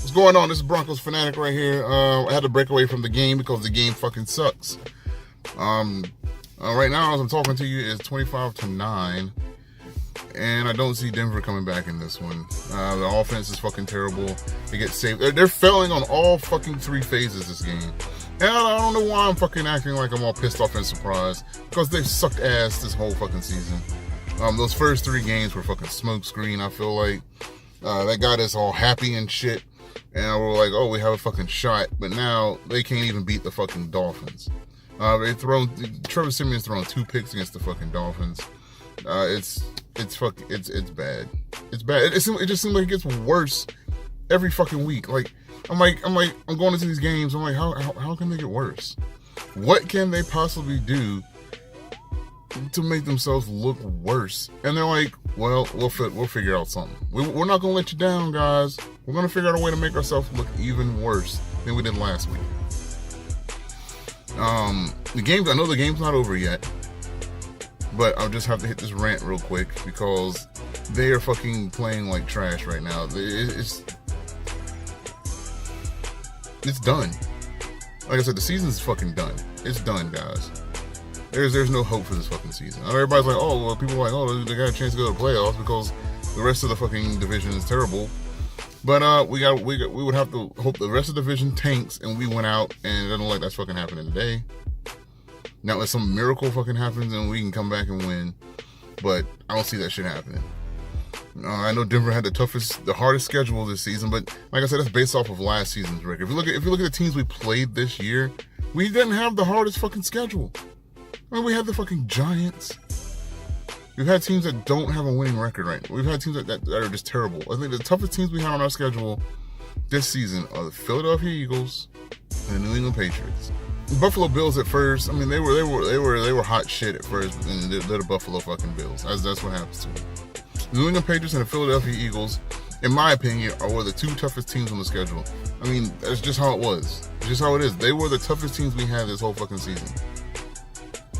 What's going on? This is Broncos Fanatic right here. I had to break away from the game because the game fucking sucks. Right now, as I'm talking to you, it's 25-9. And I don't see Denver coming back in this one. The offense is fucking terrible. They get saved. They're failing on all fucking three phases this game. And I don't know why I'm fucking acting like I'm all pissed off and surprised. Because they've sucked ass this whole fucking season. Those first three games were fucking smokescreen, I feel like. That got us all happy and shit. And we're like, oh, we have a fucking shot. But now they can't even beat the fucking Dolphins. Trevor Siemian's thrown 2 picks against the fucking Dolphins. It's bad. It's bad. It just seems like it gets worse every fucking week. Like I'm going into these games. I'm like, how can they get worse? What can they possibly do to make themselves look worse? And they're like, well, we'll figure out something. We're not gonna let you down, guys. We're gonna figure out a way to make ourselves look even worse than we did last week. I know the game's not over yet, but I'll just have to hit this rant real quick because they are fucking playing like trash right now. It's done. Like I said, the season's fucking done. It's done, guys. There's no hope for this fucking season. Everybody's like, oh, well, people are like, oh, they got a chance to go to the playoffs because the rest of the fucking division is terrible. But we would have to hope the rest of the division tanks and we went out, and it doesn't look like that's fucking happening today. Now, unless some miracle fucking happens and we can come back and win, but I don't see that shit happening. I know Denver had the hardest schedule this season, but like I said, that's based off of last season's record. If you look at the teams we played this year, we didn't have the hardest fucking schedule. I mean, we had the fucking Giants. We've had teams that don't have a winning record right now. We've had teams that are just terrible. I think the toughest teams we had on our schedule this season are the Philadelphia Eagles and the New England Patriots. The Buffalo Bills at first, I mean, they were hot shit at first, and they're the Buffalo fucking Bills. That's what happens to them. The New England Patriots and the Philadelphia Eagles, in my opinion, were the 2 toughest teams on the schedule. I mean, that's just how it was. It's just how it is. They were the toughest teams we had this whole fucking season.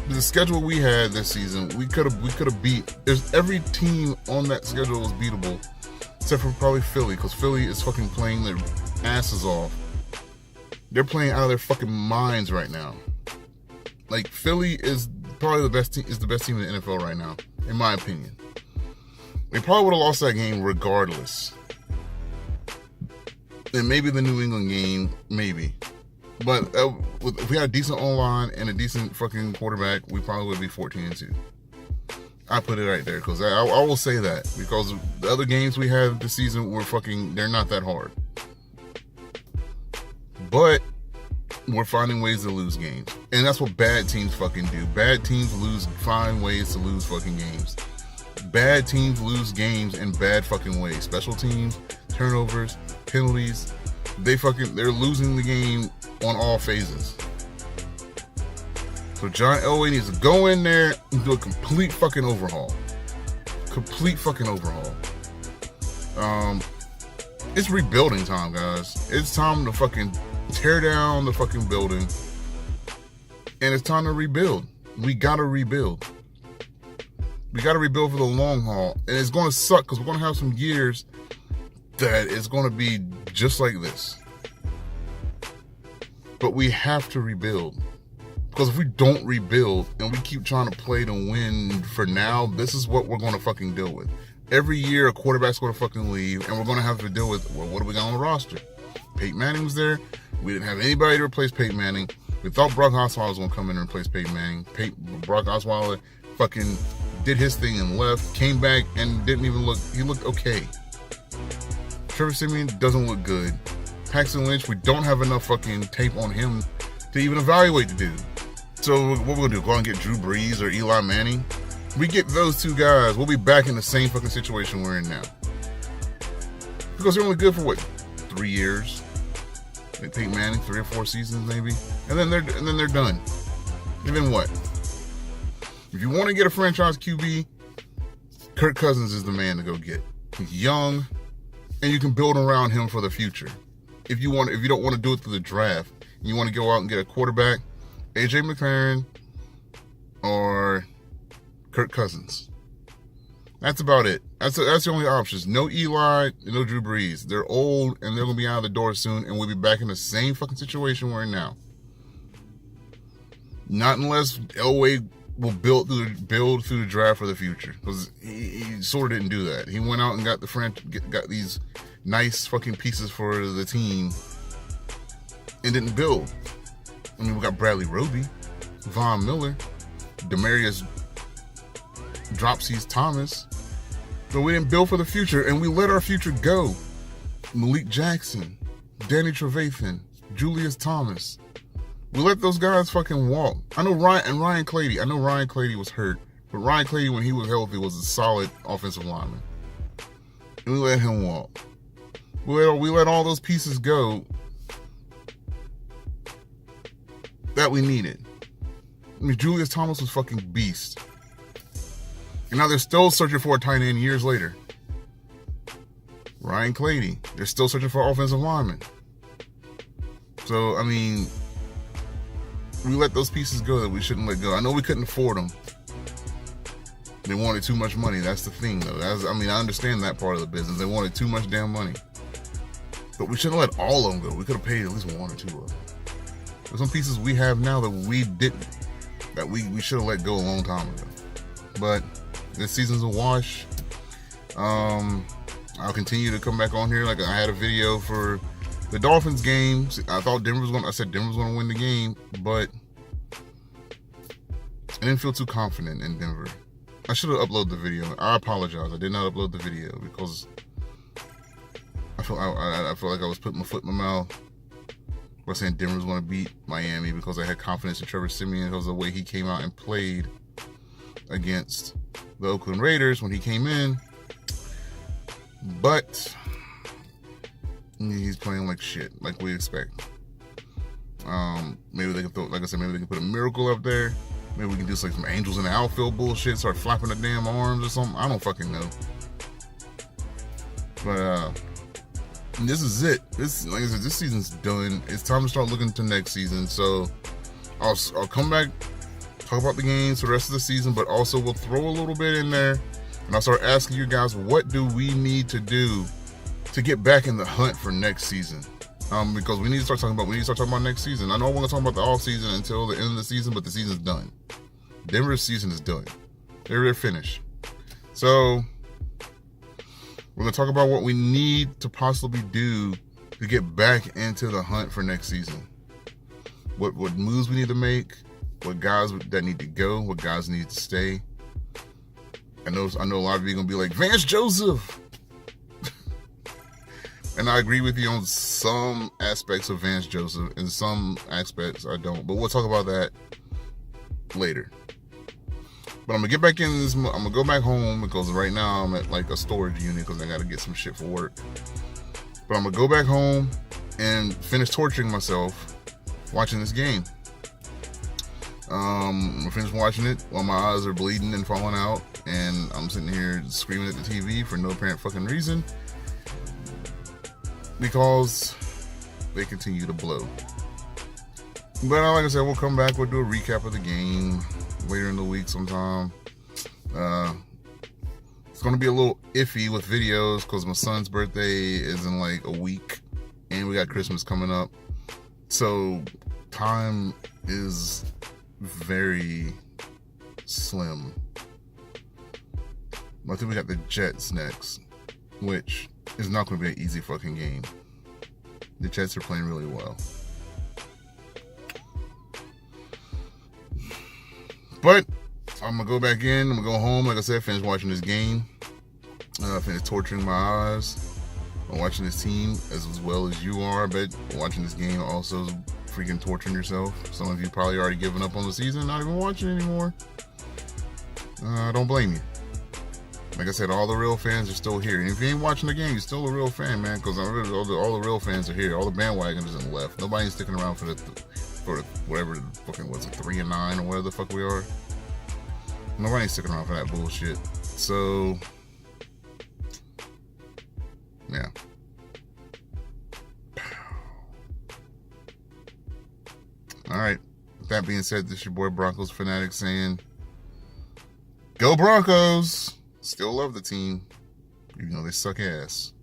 The schedule we had this season, we could have beat. There's every team on that schedule was beatable, except for probably Philly, because Philly is fucking playing their asses off. They're playing out of their fucking minds right now. Like, Philly is probably the best team in the NFL right now, in my opinion. They probably would have lost that game regardless. And maybe the New England game, maybe. But if we had a decent O-line and a decent fucking quarterback, we probably would be 14-2. I put it right there because I will say that because the other games we had this season were they're not that hard. But we're finding ways to lose games. And that's what bad teams fucking do. Bad teams find ways to lose fucking games. Bad teams lose games in bad fucking ways. Special teams, turnovers, penalties. They're losing the game on all phases. So John Elway needs to go in there and do a complete fucking overhaul. It's rebuilding time, guys. It's time to fucking tear down the fucking building. And it's time to rebuild. We gotta rebuild. We gotta rebuild for the long haul. And it's gonna suck because we're gonna have some years that it's gonna be just like this. But we have to rebuild. Because if we don't rebuild and we keep trying to play to win for now, this is what we're going to fucking deal with. Every year, a quarterback's going to fucking leave, and we're going to have to deal with, well, what do we got on the roster? Peyton Manning was there. We didn't have anybody to replace Peyton Manning. We thought Brock Osweiler was going to come in and replace Peyton Manning. Brock Osweiler fucking did his thing and left, came back, and didn't even look, he looked okay. Trevor Siemian doesn't look good. Paxton Lynch, we don't have enough fucking tape on him to even evaluate the dude. So what we're going to do, go out and get Drew Brees or Eli Manning? We get those 2 guys, we'll be back in the same fucking situation we're in now. Because they're only good for, 3 years? Like Peyton Manning, 3 or 4 seasons maybe? And then they're done. And then what? If you want to get a franchise QB, Kirk Cousins is the man to go get. He's young, and you can build around him for the future. If you don't want to do it through the draft, and you want to go out and get a quarterback, AJ McLaurin or Kirk Cousins. That's about it. That's the only options. No Eli, no Drew Brees. They're old and they're gonna be out of the door soon, and we'll be back in the same fucking situation we're in now. Not unless Elway will build through the draft for the future, because he sort of didn't do that. He went out and got got these nice fucking pieces for the team and didn't build. I mean, we got Bradley Roby, Von Miller, Demarius Dropsies Thomas, but we didn't build for the future, and we let our future go. Malik Jackson, Danny Trevathan, Julius Thomas. We let those guys fucking walk. I know Ryan Clady. I know Ryan Clady was hurt, but Ryan Clady, when he was healthy, was a solid offensive lineman. And we let him walk. We let all those pieces go that we needed. I mean, Julius Thomas was fucking beast. And now they're still searching for a tight end years later. Ryan Clady. They're still searching for offensive linemen. So, I mean, we let those pieces go that we shouldn't let go. I know we couldn't afford them. They wanted too much money. That's the thing, though. I understand that part of the business. They wanted too much damn money. But we shouldn't let all of them go. We could have paid at least one or two of them. There's some pieces we have now that we didn't, that we should have let go a long time ago. But this season's a wash. I'll continue to come back on here. Like, I had a video for the Dolphins game. I said Denver was going to win the game, but I didn't feel too confident in Denver. I should have uploaded the video. I apologize. I did not upload the video because I feel like I was putting my foot in my mouth by saying Denver was going to beat Miami because I had confidence in Trevor Siemian because of the way he came out and played against the Oakland Raiders when he came in. But he's playing like shit, like we expect. Maybe they can throw, like I said, maybe they can put a miracle up there. Maybe we can do like some angels in the outfield bullshit, start flapping the damn arms or something. I don't fucking know. But this is it. Like I said, this season's done. It's time to start looking to next season. So I'll come back, talk about the games for the rest of the season, but also we'll throw a little bit in there, and I'll start asking you guys, what do we need to do to get back in the hunt for next season? Because we need to start talking about next season. I know I want to talk about the off season until the end of the season, but the season's done. Denver's season is done. They're finished. So we're going to talk about what we need to possibly do to get back into the hunt for next season. What moves we need to make, what guys that need to go, what guys need to stay. I know a lot of you are going to be like, Vance Joseph. And I agree with you on some aspects of Vance Joseph, and some aspects I don't. But we'll talk about that later. But I'm going to get back in this. I'm going to go back home because right now I'm at like a storage unit because I got to get some shit for work. But I'm going to go back home and finish torturing myself watching this game. I'm going to finish watching it while my eyes are bleeding and falling out. And I'm sitting here screaming at the TV for no apparent fucking reason. Because they continue to blow. But like I said, we'll come back. We'll do a recap of the game later in the week sometime. It's going to be a little iffy with videos because my son's birthday is in like a week. And we got Christmas coming up. So time is very slim. I think we got the Jets next, which is not going to be an easy fucking game. The Jets are playing really well. But I'm going to go back in. I'm going to go home. Like I said, finish watching this game. Finish torturing my eyes. I'm watching this team as well as you are. But watching this game also freaking torturing yourself. Some of you probably already given up on the season. Not even watching anymore. I don't blame you. Like I said, all the real fans are still here. And if you ain't watching the game, you're still a real fan, man, because all the real fans are here. All the bandwagoners are left. Nobody's sticking around for whatever the fucking, what's it, 3-9 or whatever the fuck we are. Nobody's sticking around for that bullshit. So, yeah. All right. With that being said, this is your boy Broncos Fanatic saying, go Broncos! Still love the team, even though they suck ass.